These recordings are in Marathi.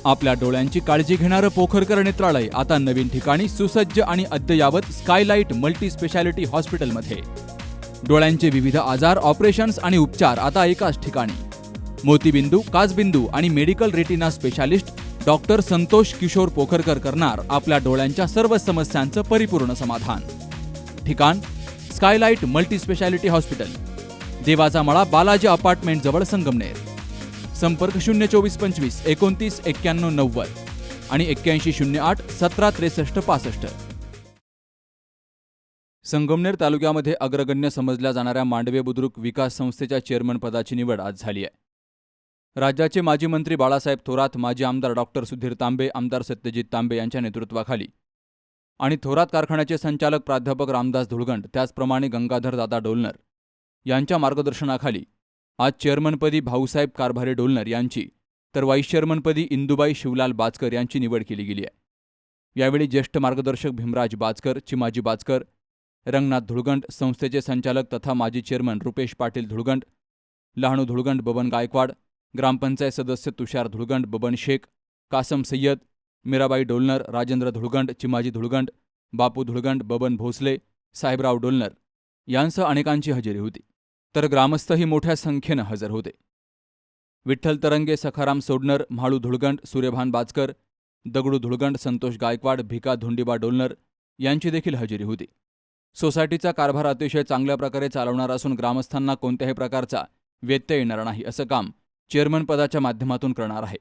आपल्या डोळ्यांची काळजी घेणारं पोखरकर नेत्रालय आता नवीन ठिकाणी सुसज्ज आणि अद्ययावत स्कायलाइट मल्टी स्पेशालिटी हॉस्पिटलमध्ये. डोळ्यांचे विविध आजार, ऑपरेशन्स आणि उपचार आता एकाच ठिकाणी. मोतीबिंदू, काचबिंदू आणि medical retina specialist doctor Santosh Kishor Pokharkar करणार आपल्या डोळ्यांच्या सर्व समस्यांचं परिपूर्ण समाधान. ठिकाण स्कायलाइट मल्टी स्पेशालिटी हॉस्पिटल, देवाचा मळा, बालाजी अपार्टमेंट जवळ, संगमनेर. संपर्क 02425 29 91 90 आणि 8108 17 63 65. संगमनेर तालुक्यामध्ये अग्रगण्य समजल्या जाणाऱ्या मांडवे बुद्रुक विकास संस्थेच्या चेअरमन पदाची निवड आज झाली आहे. राज्याचे माजी मंत्री बाळासाहेब थोरात, माजी आमदार डॉक्टर सुधीर तांबे, आमदार सत्यजित तांबे यांच्या नेतृत्वाखाली आणि थोरात कारखान्याचे संचालक प्राध्यापक रामदास धुळगंड, त्याचप्रमाणे गंगाधर दादा डोलनर यांच्या मार्गदर्शनाखाली आज चेअरमनपदी भाऊसाहेब कारभारे डोलनर यांची तर व्हाईस चेअरमनपदी इंदुबाई शिवलाल बाचकर यांची निवड केली गेली आहे. यावेळी ज्येष्ठ मार्गदर्शक भीमराज बाचकर, चिमाजी बाचकर, रंगनाथ धुळगंड, संस्थेचे संचालक तथा माजी चेअरमन रुपेश पाटील धुळगंड, लहानू धुळगंड, बबन गायकवाड, ग्रामपंचायत सदस्य तुषार धुळगंड, बबन शेख, कासम सय्यद, मीराबाई डोलनर, राजेंद्र धुळगंड, चिमाजी धुळगंड, बापू धुळगंड, बबन भोसले, साहेबराव डोलनर यांसह अनेकांची हजेरी होती. तर ग्रामस्थही मोठ्या संख्येनं हजर होते. विठ्ठल तरंगे, सखाराम सोडनर, म्हाळू धुळगंड, सूर्यभान बाचकर, दगडू धुळगंड, संतोष गायकवाड, भिका धोंडीबा डोलनर यांची देखील हजेरी होती. सोसायटीचा कारभार अतिशय चांगल्या प्रकारे चालवणार असून ग्रामस्थांना कोणत्याही प्रकारचा व्यत्यय येणार नाही असं काम चेअरमन पदाच्या माध्यमातून करणार आहे.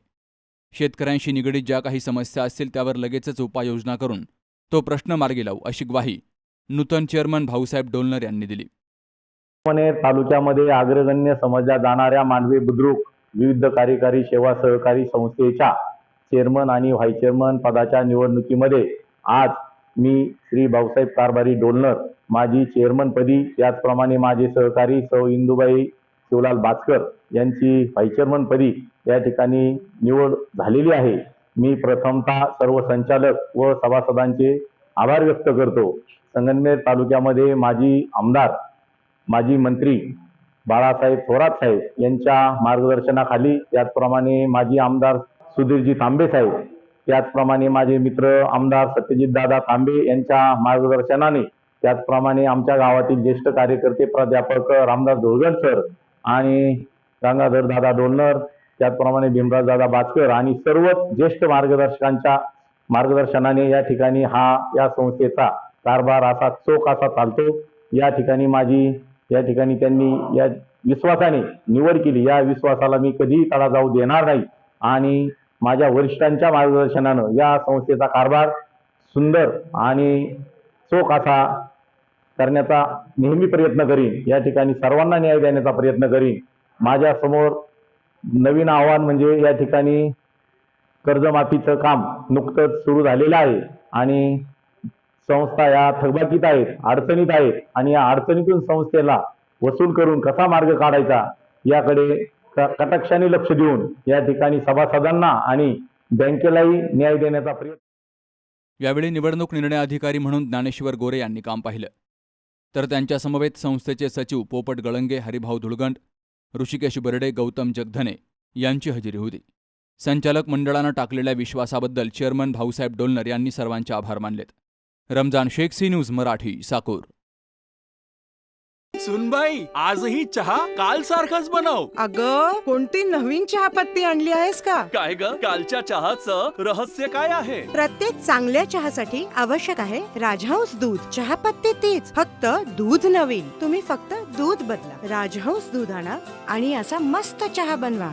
शेतकऱ्यांशी निगडीत ज्या काही समस्या असतील त्यावर लगेचच उपाययोजना करून तो प्रश्न मार्गी लावू अशी ग्वाही नूतन चेअरमन भाऊसाहेब डोलनर यांनी दिली. तालुक्यामध्ये अग्रगण्य समजल्या जाणाऱ्या मांडवे बुद्रुक विविध कार्यकारी सेवा सहकारी संस्थेच्या चेअरमन आणि व्हाईस चेअरमन पदाच्या निवडणुकीमध्ये आज मी श्री भाऊसाहेब कारभारी डोलनर माजी चेअरमनपदी, त्याचप्रमाणे माझे सहकारी सौ इंदुबाई शिवलाल बाचकर यांची व्हाईस चेअरमनपदी या ठिकाणी निवड झालेली आहे. मी प्रथमतः सर्व संचालक व सभासदांचे आभार व्यक्त करतो. संगमनेर तालुक्यामध्ये माजी आमदार, माजी मंत्री बाळासाहेब थोरात साहेब यांच्या मार्गदर्शनाखाली, त्याचप्रमाणे माजी आमदार सुधीरजी तांबे साहेब, त्याचप्रमाणे माझे मित्र आमदार सत्यजित दादा तांबे यांच्या मार्गदर्शनाने, त्याचप्रमाणे आमच्या गावातील ज्येष्ठ कार्यकर्ते प्राध्यापक रामदास धुळगंड सर आणि गंगाधर दादा डोलनर, त्याचप्रमाणे भीमराज दादा बाचकर आणि सर्व ज्येष्ठ मार्गदर्शकांच्या मार्गदर्शनाने या ठिकाणी या संस्थेचा कारभार असा चोख असा चालतो. या ठिकाणी त्यांनी या विश्वासाने निवड केली. या विश्वासाला मी कधीही तडा जाऊ देणार नाही आणि माझ्या वरिष्ठांच्या मार्गदर्शनानं या संस्थेचा कारभार सुंदर आणि चोख असा करण्याचा नेहमी प्रयत्न करीन. या ठिकाणी सर्वांना न्याय देण्याचा प्रयत्न करीन. माझ्या समोर नवीन आव्हान म्हणजे या ठिकाणी कर्जमाफीचं काम नुकतंच सुरू झालेलं आहे आणि संस्था या थकबाकीत आहेत, अडचणीत आहेत आणि या अडचणीतून संस्थेला वसूल करून कसा मार्ग काढायचा याकडे कटाक्षाने लक्ष देऊन या ठिकाणी सभासदांना आणि बँकेलाही न्याय देण्याचा प्रयत्न. यावेळी निवडणूक निर्णय अधिकारी म्हणून ज्ञानेश्वर गोरे यांनी काम पाहिलं. तर त्यांच्या समवेत संस्थेचे सचिव पोपट गळंगे, हरिभाऊ धुळगंड, ऋषिकेश बर्डे, गौतम जगधने यांची हजेरी होती. संचालक मंडळानं टाकलेल्या विश्वासाबद्दल चेअरमन भाऊसाहेब डोलनर यांनी सर्वांचे आभार मानलेत. Ramzan Shaikh, C News Marathi, Sakur. सुनबाई, आजही चहा काल सारखाच बनव. अगं, कोणती नवीन चहापत्ती आणली आहेस का? काय ग, कालच्या चहाचं रहस्य काय आहे? प्रत्येक चांगल्या चहासाठी आवश्यक आहे राजहंस दूध. चहापत्ती तीच, फक्त दूध नवीन. तुम्ही फक्त दूध बदला. राजहंस दूध आणा आणि असा मस्त चहा बनवा.